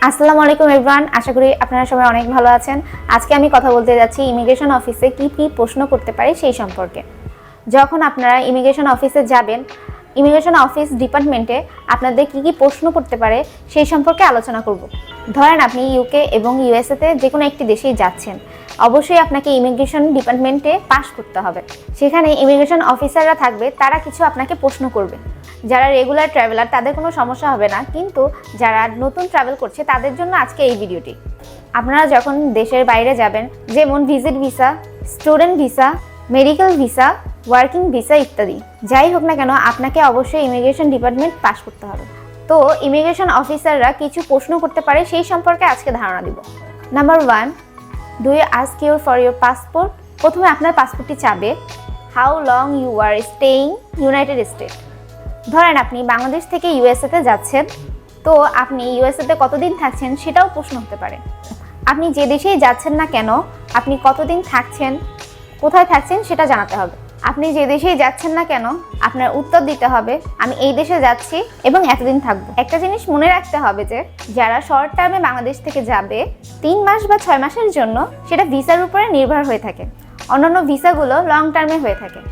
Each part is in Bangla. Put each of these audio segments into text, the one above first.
আসসালামু আলাইকুম এভরিওয়ান, আশা করি আপনারা সবাই অনেক ভালো আছেন। আজকে আমি কথা বলতে যাচ্ছি ইমিগ্রেশন অফিসে কি কি প্রশ্ন করতে পারে সেই সম্পর্কে। যখন আপনারা ইমিগ্রেশন অফিসে যাবেন, ইমিগ্রেশন অফিস ডিপার্টমেন্টে আপনাদের কি কি প্রশ্ন করতে পারে সেই সম্পর্কে আলোচনা করব। ধরেন আপনি ইউকে এবং ইউএসএতে যে কোনো একটি দেশেই যাচ্ছেন, অবশ্যই আপনাকে ইমিগ্রেশন ডিপার্টমেন্টে পাস করতে হবে। সেখানে ইমিগ্রেশন অফিসাররা থাকবে, তারা কিছু আপনাকে প্রশ্ন করবে। যারা রেগুলার ট্রাভেলার তাদের কোনো সমস্যা হবে না, কিন্তু যারা নতুন ট্রাভেল করছে তাদের জন্য আজকে এই ভিডিওটি। আপনারা যখন দেশের বাইরে যাবেন, যেমন visit visa, student visa, medical visa, working visa ইত্যাদি, যাই হোক না কেন আপনাকে অবশ্যই ইমিগ্রেশন ডিপার্টমেন্ট পাস করতে হবে। তো ইমিগ্রেশন অফিসাররা কিছু প্রশ্ন করতে পারে সেই সম্পর্কে আজকে ধারণা দিব। Number 1, do you ask for your passport? প্রথমে আপনার পাসপোর্টটি চাবে। How long you are staying United State? ধরেন আপনি বাংলাদেশ থেকে ইউএসএতে যাচ্ছেন, তো আপনি ইউএসএতে কতদিন থাকছেন সেটাও প্রশ্ন হতে পারে। আপনি যে দেশেই যাচ্ছেন না কেন, আপনি কতদিন থাকছেন, কোথায় থাকছেন সেটা জানাতে হবে। আপনি যে দেশেই যাচ্ছেন না কেন আপনার উত্তর দিতে হবে, আমি এই দেশে যাচ্ছি এবং এতদিন থাকবো। একটা জিনিস মনে রাখতে হবে যে যারা শর্ট টার্মে বাংলাদেশ থেকে যাবে 3 মাস বা 6 মাসের জন্য, সেটা ভিসার উপরে নির্ভর হয়ে থাকে। অন্যান্য ভিসাগুলো লং টার্মে হয়ে থাকে।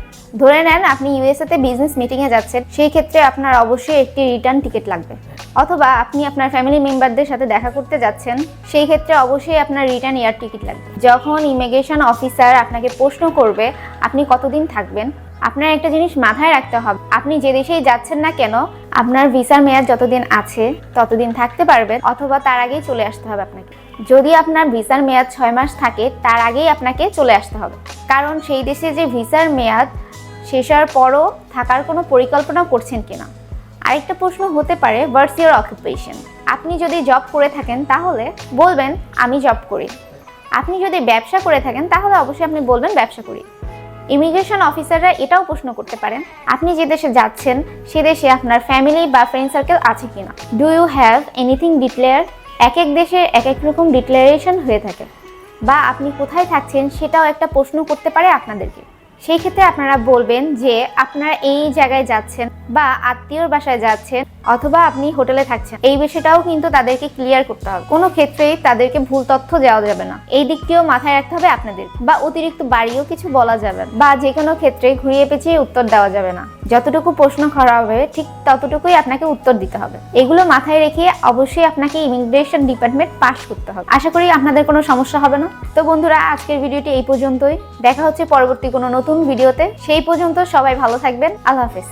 ধরে নেন আপনি ইউএসএতে বিজনেস মিটিংয়ে যাচ্ছেন, সেই ক্ষেত্রে আপনার অবশ্যই একটি রিটার্ন টিকিট লাগবে। অথবা আপনি আপনার ফ্যামিলি মেম্বারদের সাথে দেখা করতে যাচ্ছেন, সেই ক্ষেত্রে অবশ্যই আপনার রিটার্ন এয়ার টিকিট লাগবে। যখন ইমিগ্রেশন অফিসার আপনাকে প্রশ্ন করবে আপনি কতদিন থাকবেন, আপনার একটা জিনিস মাথায় রাখতে হবে, আপনি যে দেশেই যাচ্ছেন না কেন আপনার ভিসার মেয়াদ যতদিন আছে ততদিন থাকতে পারবেন, অথবা তার আগেই চলে আসতে হবে আপনাকে। যদি আপনার ভিসার মেয়াদ 6 মাস থাকে, তার আগেই আপনাকে চলে আসতে হবে, কারণ সেই দেশে যে ভিসার মেয়াদ শেষ হওয়ার পরও থাকার কোনো পরিকল্পনা করছেন কিনা। আরেকটা প্রশ্ন হতে পারে, হোয়াটস ইওর অকুপেশন? আপনি যদি জব করে থাকেন তাহলে বলবেন আমি জব করি। আপনি যদি ব্যবসা করে থাকেন তাহলে অবশ্যই আপনি বলবেন ব্যবসা করি। ইমিগ্রেশন অফিসাররা এটাও প্রশ্ন করতে পারেন, আপনি যে দেশে যাচ্ছেন সে দেশে আপনার ফ্যামিলি বা ফ্রেন্ড সার্কেল আছে কিনা। Do you have anything declare? এক এক দেশে এক এক রকম ডিক্লারেশন হয়ে থাকে, বা আপনি কোথায় থাকছেন সেটাও একটা প্রশ্ন করতে পারে আপনাদেরকে। সেই ক্ষেত্রে আপনারা বলবেন যে আপনারা এই জায়গায় যাচ্ছেন বা আত্মীয়র বাসায় যাচ্ছেন, অথবা আপনি হোটেলে থাকছেন। এই বিষয়টাও কিন্তু তাদেরকে ক্লিয়ার করতে হবে। কোনো ক্ষেত্রেই তাদেরকে ভুল তথ্য দেওয়া যাবে না, এই দিকটিও মাথায় রাখতে হবে আপনাদের। বা অতিরিক্ত বাড়িও কিছু বলা যাবে না, বা যে কোনো ক্ষেত্রে ঘুরিয়ে পেঁচিয়ে উত্তর দেওয়া যাবে না। যতটুকু প্রশ্ন করা হবে ঠিক ততটুকুই আপনাকে উত্তর দিতে হবে। এগুলো মাথায় রেখে অবশ্যই আপনাকে ইমিগ্রেশন ডিপার্টমেন্ট পাস করতে হবে। আশা করি আপনাদের কোনো সমস্যা হবে না। তো বন্ধুরা, আজকের ভিডিওটি এই পর্যন্তই। দেখা হচ্ছে পরবর্তী কোনো নতুন ভিডিওতে। সেই পর্যন্ত সবাই ভালো থাকবেন। আল্লাহ হাফেজ।